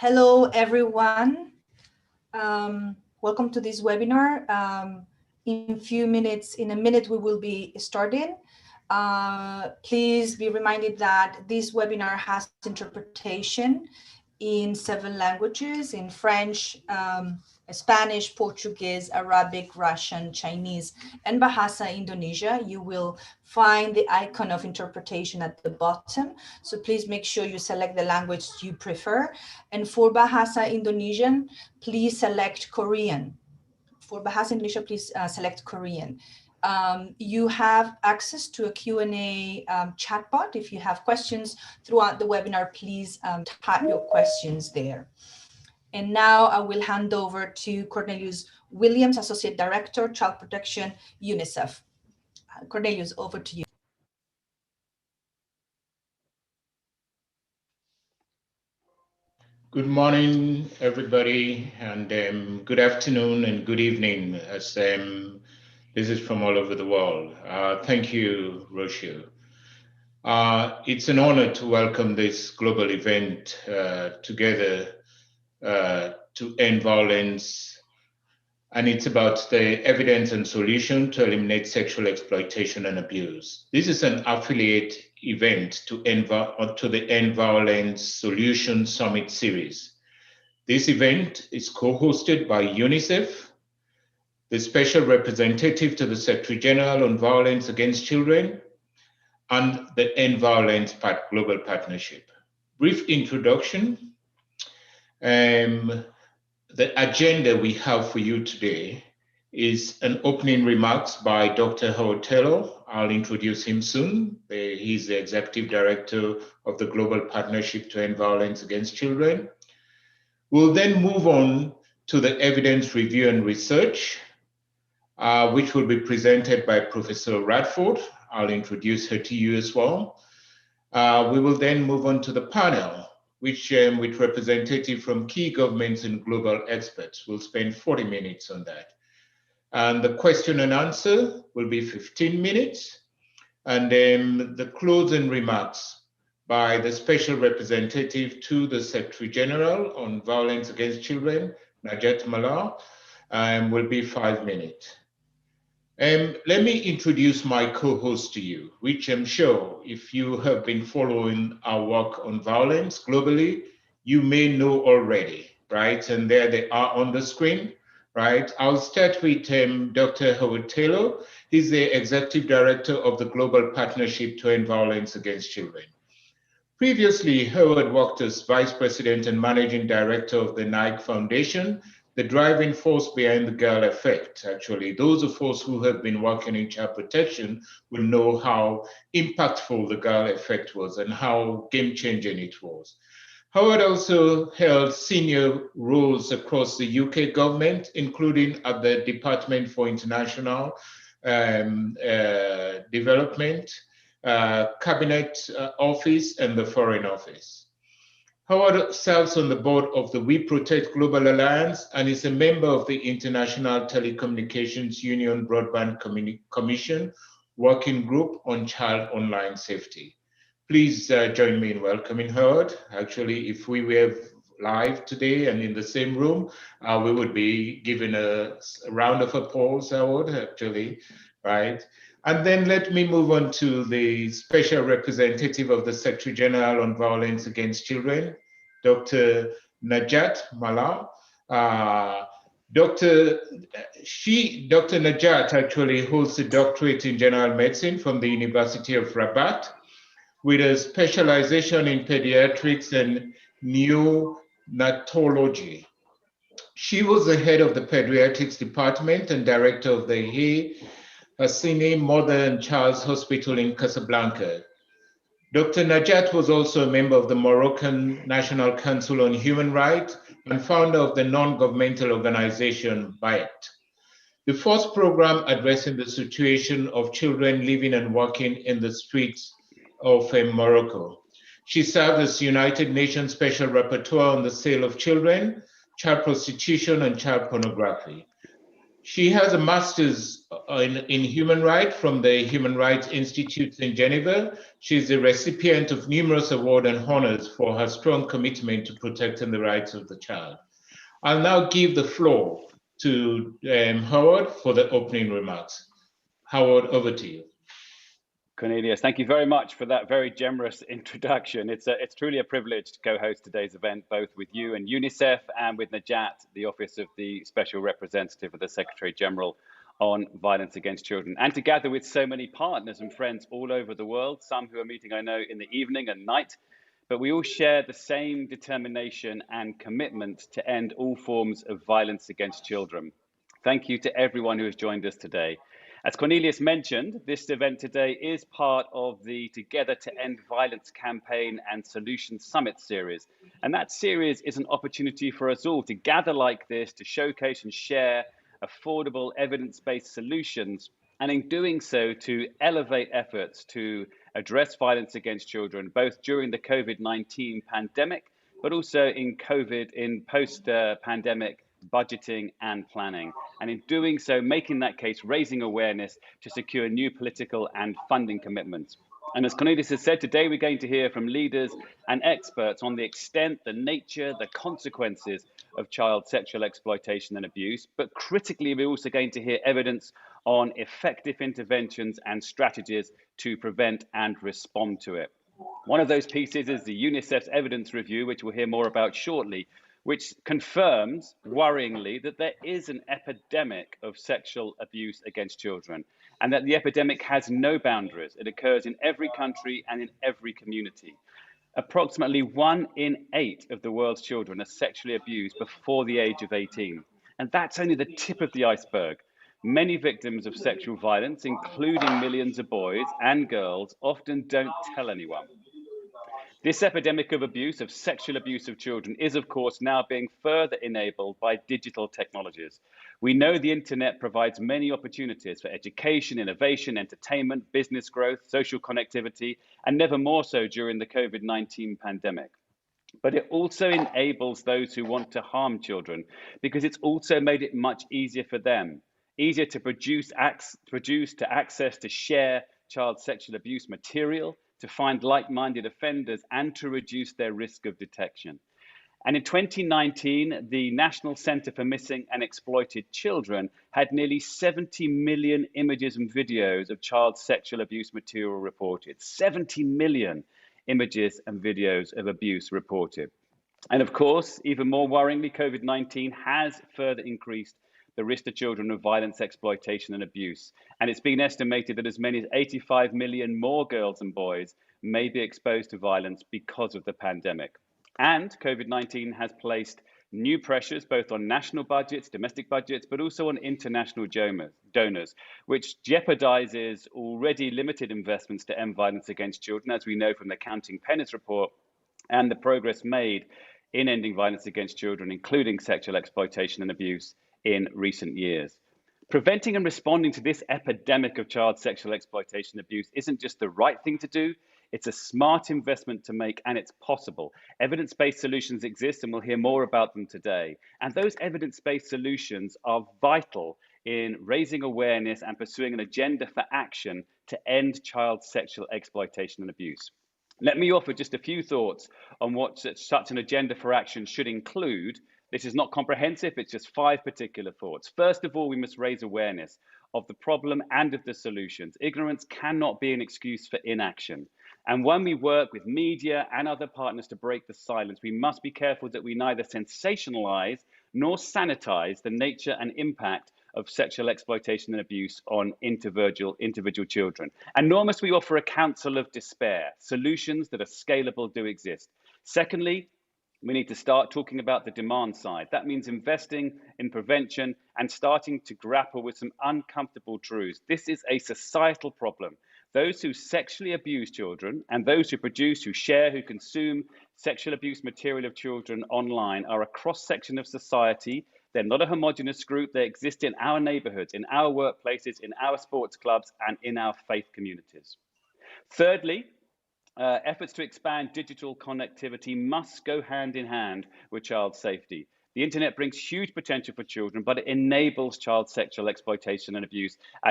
Hello, everyone. Welcome to this webinar. In a minute, we will be starting. Please be reminded that this webinar has interpretation in 7 languages, in French, Spanish, Portuguese, Arabic, Russian, Chinese, and Bahasa Indonesia. You will find the icon of interpretation at the bottom. So please make sure you select the language you prefer. And for Bahasa Indonesian, please select Korean. For Bahasa Indonesia, please select Korean. You have access to a Q&A chatbot. If you have questions throughout the webinar, please type your questions there. And now I will hand over to Cornelius Williams, Associate Director, Child Protection, Unicef. Cornelius, over to you. Good morning, everybody, and good afternoon and good evening, as this is from all over the world. Thank you, Rocio. It's an honor to welcome this global event together to end violence, and it's about the evidence and solution to eliminate sexual exploitation and abuse. This is an affiliate event to the End Violence Solution Summit series. This event is co-hosted by Unicef, the Special Representative to the Secretary General on Violence Against Children, and the End Violence Global Partnership. Brief introduction. The agenda we have for you today is an opening remarks by Dr. Howard Taylor. I'll introduce him soon. He's the Executive Director of the Global Partnership to End Violence Against Children. We'll then move on to the evidence review and research, which will be presented by Professor Radford. I'll introduce her to you as well. We will then move on to the panel, which with representatives from key governments and global experts. We'll spend 40 minutes on that. And the question and answer will be 15 minutes. And then the closing remarks by the Special Representative to the Secretary General on Violence Against Children, Najat Mallah, will be 5 minutes. Let me introduce my co-host to you, which I'm sure if you have been following our work on violence globally, you may know already, right? And there they are on the screen, right? I'll start with Dr. Howard Taylor. He's the Executive Director of the Global Partnership to End Violence Against Children. Previously, Howard worked as Vice President and Managing Director of the Nike Foundation, the driving force behind the Girl Effect. Actually, those of us who have been working in child protection will know how impactful the Girl Effect was and how game-changing it was. Howard also held senior roles across the UK government, including at the Department for International Development, Cabinet Office, and the Foreign Office. Howard serves on the board of the We Protect Global Alliance and is a member of the International Telecommunications Union Broadband Commission Working Group on Child Online Safety. Please join me in welcoming Howard. Actually, if we were live today and in the same room, we would be giving a round of applause, Howard, actually, right? And then let me move on to the Special Representative of the Secretary General on Violence Against Children, Dr. Najat Mallah. Dr. Najat actually holds a doctorate in general medicine from the University of Rabat with a specialization in pediatrics and neonatology. She was the head of the pediatrics department and director of the Hassini Mother and Child's Hospital in Casablanca. Dr. Najat was also a member of the Moroccan National Council on Human Rights and founder of the non-governmental organization BAYET, the first program addressing the situation of children living and working in the streets of Morocco. She served as United Nations Special Rapporteur on the sale of children, child prostitution, and child pornography. She has a master's in human rights from the Human Rights Institute in Geneva. She's the recipient of numerous awards and honors for her strong commitment to protecting the rights of the child. I'll now give the floor to Howard for the opening remarks. Howard, over to you. Cornelius, thank you very much for that very generous introduction. It's truly a privilege to co-host today's event, both with you and Unicef and with Najat, the Office of the Special Representative of the Secretary General on Violence Against Children, and to gather with so many partners and friends all over the world, some who are meeting, I know, in the evening and night, but we all share the same determination and commitment to end all forms of violence against children. Thank you to everyone who has joined us today. As Cornelius mentioned, this event today is part of the Together to End Violence campaign and Solutions Summit series. And that series is an opportunity for us all to gather like this, to showcase and share affordable evidence-based solutions, and in doing so, to elevate efforts to address violence against children, both during the COVID-19 pandemic, but also in post-pandemic budgeting and planning. And in doing so, making that case, raising awareness to secure new political and funding commitments. And as Cornelius has said, today we're going to hear from leaders and experts on the extent, the nature, the consequences of child sexual exploitation and abuse. But critically, we're also going to hear evidence on effective interventions and strategies to prevent and respond to it. One of those pieces is the UNICEF's evidence review, which we'll hear more about shortly, which confirms, worryingly, that there is an epidemic of sexual abuse against children, and that the epidemic has no boundaries. It occurs in every country and in every community. Approximately 1 in 8 of the world's children are sexually abused before the age of 18. And that's only the tip of the iceberg. Many victims of sexual violence, including millions of boys and girls, often don't tell anyone. This epidemic of abuse, of sexual abuse of children, is of course now being further enabled by digital technologies. We know the internet provides many opportunities for education, innovation, entertainment, business growth, social connectivity, and never more so during the COVID-19 pandemic. But it also enables those who want to harm children, because it's also made it much easier for them, easier to produce, to access, to share child sexual abuse material, to find like-minded offenders, and to reduce their risk of detection. And in 2019, the National Center for Missing and Exploited Children had nearly 70 million images and videos of child sexual abuse material reported. 70 million images and videos of abuse reported. And of course, even more worryingly, COVID-19 has further increased the risk to children of violence, exploitation, and abuse. And it's been estimated that as many as 85 million more girls and boys may be exposed to violence because of the pandemic. And COVID-19 has placed new pressures both on national budgets, domestic budgets, but also on international donors, which jeopardizes already limited investments to end violence against children, as we know from the Counting Pennies report, and the progress made in ending violence against children, including sexual exploitation and abuse, in recent years. Preventing and responding to this epidemic of child sexual exploitation and abuse isn't just the right thing to do, it's a smart investment to make, and it's possible. Evidence-based solutions exist, and we'll hear more about them today. And those evidence-based solutions are vital in raising awareness and pursuing an agenda for action to end child sexual exploitation and abuse. Let me offer just a few thoughts on what such an agenda for action should include. This is not comprehensive, it's just 5 particular thoughts. First of all, we must raise awareness of the problem and of the solutions. Ignorance cannot be an excuse for inaction. And when we work with media and other partners to break the silence, we must be careful that we neither sensationalize nor sanitize the nature and impact of sexual exploitation and abuse on individual children. And nor must we offer a counsel of despair. Solutions that are scalable do exist. Secondly, we need to start talking about the demand side. That means investing in prevention and starting to grapple with some uncomfortable truths. This is a societal problem. Those who sexually abuse children and those who produce, who share, who consume sexual abuse material of children online are a cross-section of society. They're not a homogenous group. They exist in our neighborhoods, in our workplaces, in our sports clubs, and in our faith communities. Thirdly, efforts to expand digital connectivity must go hand in hand with child safety. The internet brings huge potential for children, but it enables child sexual exploitation and abuse at